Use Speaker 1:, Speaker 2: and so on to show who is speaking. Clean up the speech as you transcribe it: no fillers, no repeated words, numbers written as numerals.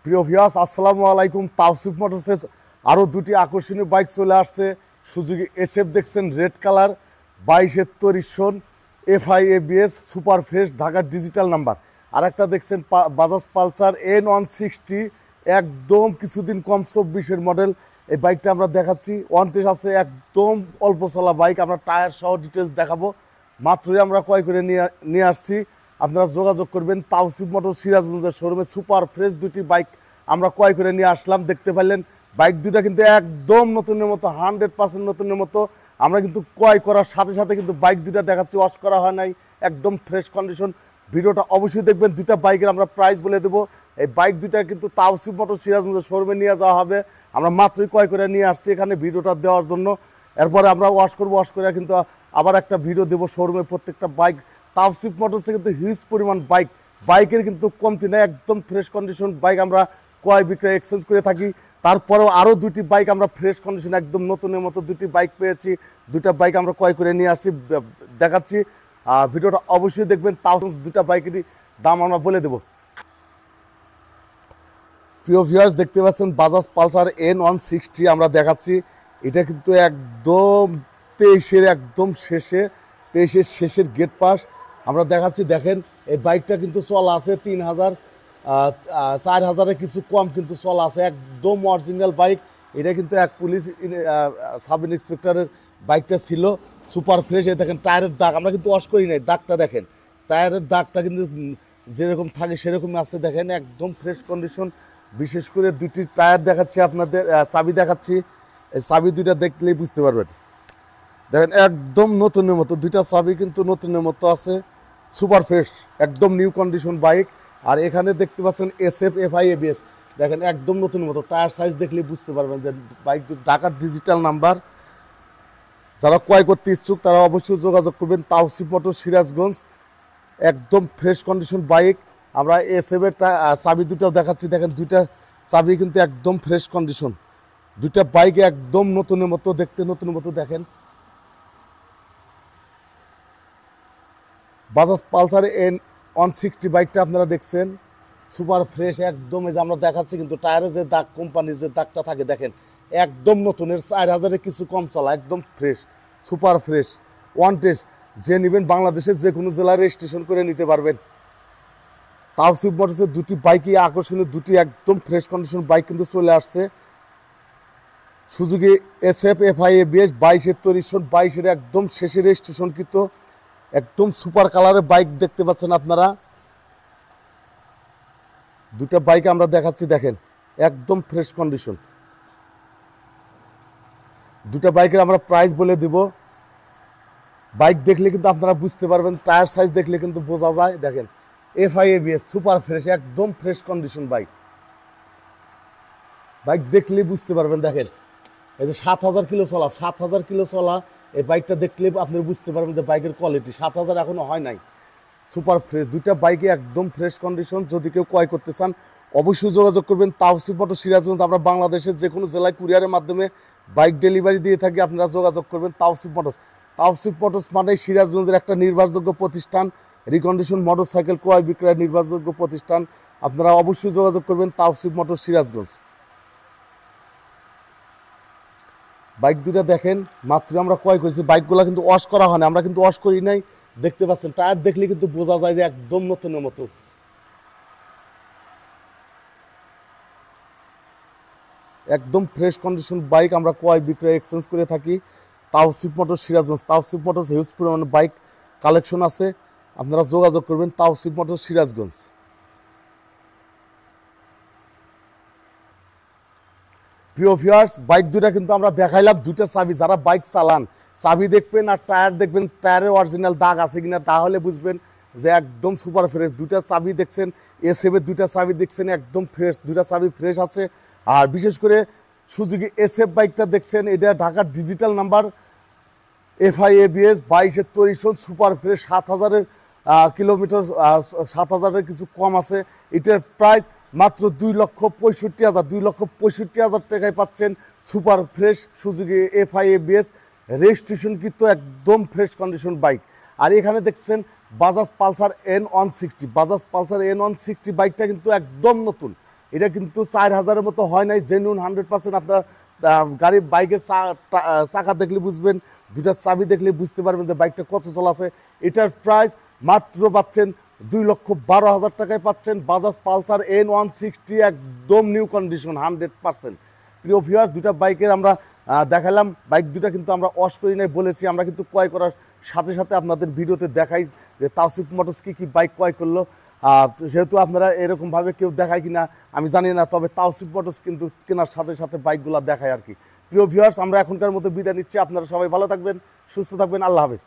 Speaker 1: প্রিয় ভিউয়ার্স, আসসালামু আলাইকুম। তাওসিফ মোটরসের আরও দুটি আকর্ষণীয় বাইক চলে আসছে। সুজুকি এসএফ দেখছেন রেড কালার, 22-এর তৈরিশন, এফআই এবিএস সুপার ফ্রেশ, ঢাকার ডিজিটাল নাম্বার। আর একটা দেখছেন বাজাজ পালসার N160, একদম কিছুদিন কম, 24-এর মডেল। এই বাইকটা আমরা দেখাচ্ছি, ওয়ান টেস্ট আছে, একদম অল্প চলা বাইক। আমরা টায়ার সহ ডিটেলস দেখাবো। মাত্রই আমরা ক্রয় করে নিয়ে আসছি। আপনারা যোগাযোগ করবেন তাওসিফ মোটর সিরাজগঞ্জের শোরুমে। সুপার ফ্রেশ দুটি বাইক আমরা ক্রয় করে নিয়ে আসলাম। দেখতে পারলেন বাইক দুটা কিন্তু একদম নতুনের মতো, 100% নতুনের মতো। আমরা কিন্তু ক্রয় করার সাথে সাথে কিন্তু বাইক দুটা দেখাচ্ছি, ওয়াশ করা হয় নাই, একদম ফ্রেশ কন্ডিশন। ভিডিওটা অবশ্যই দেখবেন। দুটা বাইকের আমরা প্রাইস বলে দেবো। এই বাইক দুটা কিন্তু তাওসিফ মোটর সিরাজগঞ্জের শোরুমে নিয়ে যাওয়া হবে। আমরা মাত্রই ক্রয় করে নিয়ে আসছি এখানে ভিডিওটা দেওয়ার জন্য। এরপরে আমরা ওয়াশ করবো, ওয়াশ করে কিন্তু আবার একটা ভিডিও দেবো শোরুমে। প্রত্যেকটা বাইক তাওসিফ মোটরসে কিন্তু হিউজ পরিমাণ বাইকের কিন্তু কমতি নেই, একদম ফ্রেশ কন্ডিশন বাইক আমরা ক্রয় বিক্রয় এক্সচেঞ্জ করে থাকি। তারপরেও আরও দুটি বাইক আমরা ফ্রেশ কন্ডিশন একদম নতুনের মতো দুটি বাইক পেয়েছি। দুটা বাইক আমরা ক্রয় করে নিয়ে আসছি, দেখাচ্ছি। ভিডিওটা অবশ্যই দেখবেন। তাও দুটা বাইকেরই দাম আমরা বলে দেব। প্রিয় ভিউয়ার্স, দেখতে পাচ্ছেন বাজাজ পালসার N160 আমরা দেখাচ্ছি। এটা কিন্তু একদম 23-এর একদম শেষে, 23-এর শেষের গেট পাস আমরা দেখাচ্ছি। দেখেন এই বাইকটা কিন্তু চলা আছে 4,000-এর কিছু কম কিন্তু চলা আছে, একদম অরিজিনাল বাইক। এটা কিন্তু এক পুলিশ সাব ইন্সপেক্টরের বাইকটা ছিল, সুপার ফ্রেশ। এই দেখেন টায়ারের দাগ, আমরা কিন্তু ওয়াশ করি নাই, দাগটা দেখেন, টায়ারের দাগটা কিন্তু যেরকম থাকে সেরকমই আছে। দেখেন একদম ফ্রেশ কন্ডিশন। বিশেষ করে দুটি টায়ার দেখাচ্ছি আপনাদের, চাবি দেখাচ্ছি। এই চাবি দুইটা দেখলেই বুঝতে পারবেন। দেখেন একদম নতুনের মতো, দুইটা চাবি কিন্তু নতুনের মতো আছে, সুপার ফ্রেশ, একদম নিউ কন্ডিশন বাইক। আর এখানে দেখতে পাচ্ছেন এসএফ এফআই এবিএস, দেখেন একদম নতুনের মতো। টায়ার সাইজ দেখলেই বুঝতে পারবেন যে বাইক ঢাকার ডিজিটাল নাম্বার। যারা ক্রয় করতে ইচ্ছুক তারা অবশ্যই যোগাযোগ করবেন তাওসিফ মোটর সিরাজগঞ্জ, একদম ফ্রেশ কন্ডিশন বাইক। আমরা এসএফের চাবি দুটাও দেখাচ্ছি। দেখেন দুইটা চাবি কিন্তু একদম ফ্রেশ কন্ডিশন, দুইটা বাইকে একদম নতুনের মতো দেখতে, নতুনের মতো। দেখেন বাজাজ পালসার N160 বাইকটা আপনারা দেখছেন, সুপার ফ্রেশ একদম। এই যে আমরা দেখাচ্ছি কিন্তু টায়ারে যে দাগ, কোম্পানির যে দাগটা থাকে, দেখেন একদম নতুন। এর 4,000-এর কিছু কম চলা, একদম fresh, super fresh, one test. যে নেবেন বাংলাদেশের যে কোনো জেলায় রেজিস্ট্রেশন করে নিতে পারবেন। তাওসিফ মোটরসের দুটি বাইকই আকর্ষণীয়, দুটি একদম ফ্রেশ কন্ডিশন বাইক কিন্তু চলে আসছে। সুজুকি এসএফ এফআই এবিএস 22-এর তৈরিশন, 22-এর একদম শেষে রেজিস্ট্রেশন কিন্তু, একদম সুপার কালারের বাইক দেখতে পাচ্ছেন আপনারা। দুটা বাইক আমরা দেখাচ্ছি, দেখেন একদম ফ্রেশ কন্ডিশন। দুটা বাইকের আমরা প্রাইস বলে দিব। বাইক দেখলে কিন্তু আপনারা বুঝতে পারবেন, টায়ার সাইজ দেখলে কিন্তু বোঝা যায়। দেখেন এফআই এবিএস সুপার ফ্রেশ, একদম ফ্রেশ কন্ডিশন বাইক, বাইক দেখলেই বুঝতে পারবেন। দেখেন এই যে 7,000 কিলো চলা, 7,000 কিলো চলা এই বাইকটা দেখলে আপনি বুঝতে পারবেন যে বাইকের কোয়ালিটি। 7,000 এখনো হয় নাই, সুপার ফ্রেশ দুইটা বাইকে একদম ফ্রেশ কন্ডিশন। যদি কেউ ক্রয় করতে চান অবশ্যই যোগাযোগ করবেন তাওসিফ মোটর সিরাজগঞ্জ। আমরা বাংলাদেশের যে কোনো জেলায় কুরিয়ারের মাধ্যমে বাইক ডেলিভারি দিয়ে থাকি, আপনারা যোগাযোগ করবেন তাওসিফ মোটরস। তাওসিফ মোটরস মানে সিরাজগঞ্জের একটা নির্ভরযোগ্য প্রতিষ্ঠান, রিকন্ডিশন মোটরসাইকেল ক্রয় বিক্রয়ের নির্ভরযোগ্য প্রতিষ্ঠান। আপনারা অবশ্যই যোগাযোগ করবেন তাওসিফ মোটর সিরাজগঞ্জ। বাইক দুটা দেখেন মাত্র আমরা ক্রয় করেছি, বাইকগুলো কিন্তু ওয়াশ করা হয় না, আমরা কিন্তু ওয়াশ করি নাই। দেখতে পাচ্ছেন টায়ার দেখলে কিন্তু বোঝা যায় যে একদম নতুনের মতো, একদম ফ্রেশ কন্ডিশন বাইক আমরা ক্রয় বিক্রয় এক্সচেঞ্জ করে থাকি Tawsif motor Sirajganj. Tawsif motors huge পরিমাণে বাইক কালেকশন আছে, আপনারা যোগাযোগ করবেন তাওসিফ মোটর সিরাজগঞ্জ। প্রিয় ভিউয়ার্স, বাইক দুটা কিন্তু আমরা দেখাইলাম, দুইটা চাবি। যারা বাইক চালান চাবি দেখবেন আর টায়ার দেখবেন, টায়ারে অরিজিনাল দাগ আছে কিনা, তাহলে বুঝবেন যে একদম সুপার ফ্রেশ। দুইটা চাবি দেখছেন, এসএফের দুইটা চাবি দেখছেন, একদম ফ্রেশ, দুইটা চাবি ফ্রেশ আছে। আর বিশেষ করে সুজুকি এসএফ বাইকটা দেখছেন, এটা ঢাকার ডিজিটাল নাম্বার, এফআই এবিএস 22-এর তৈরিশন, সুপার ফ্রেশ, 7,000-এর কিলোমিটার, 7,000-এর কিছু কম আছে। এটার প্রাইস মাত্র 2,65,000, 2,65,000 টাকায় পাচ্ছেন super fresh Suzuki FI ABS registration কিন্তু একদম ফ্রেশ কন্ডিশন বাইক। আর এখানে দেখছেন Bajaj Pulsar N160, Bajaj Pulsar N160 বাইকটা কিন্তু একদম নতুন, এটা কিন্তু 4000-এর মতো হয় নাই, জেনুইন 100%। আপনারা গাড়ি বাইকের চাকা দেখলে বুঝবেন, দুটা চাবি দেখলে বুঝতে পারবেন যে বাইকটা কত চলাছে। এটার প্রাইস মাত্র পাচ্ছেন 2,12,000 টাকায় পাচ্ছেন বাজাজ পালসার N160, একদম নিউ কন্ডিশন 100%। প্রিয় ভিউয়ার্স, দুটা বাইকের আমরা দেখালাম, বাইক দুটা কিন্তু আমরা ওয়াশ করি নাই বলেছি, আমরা কিন্তু ক্রয় করার সাথে সাথে আপনাদের ভিডিওতে দেখাই যে তাওসিফ মোটরস কী বাইক ক্রয় করলো। সেহেতু আপনারা এরকমভাবে কেউ দেখায় কিনা আমি জানি না, তবে তাওসিফ মোটরস কিন্তু কেনার সাথে সাথে বাইকগুলো দেখায় আর কি। প্রিয় ভিউয়ার্স, আমরা এখনকার মতো বিদায় নিচ্ছি। আপনারা সবাই ভালো থাকবেন, সুস্থ থাকবেন, আল্লাহ হাফেজ।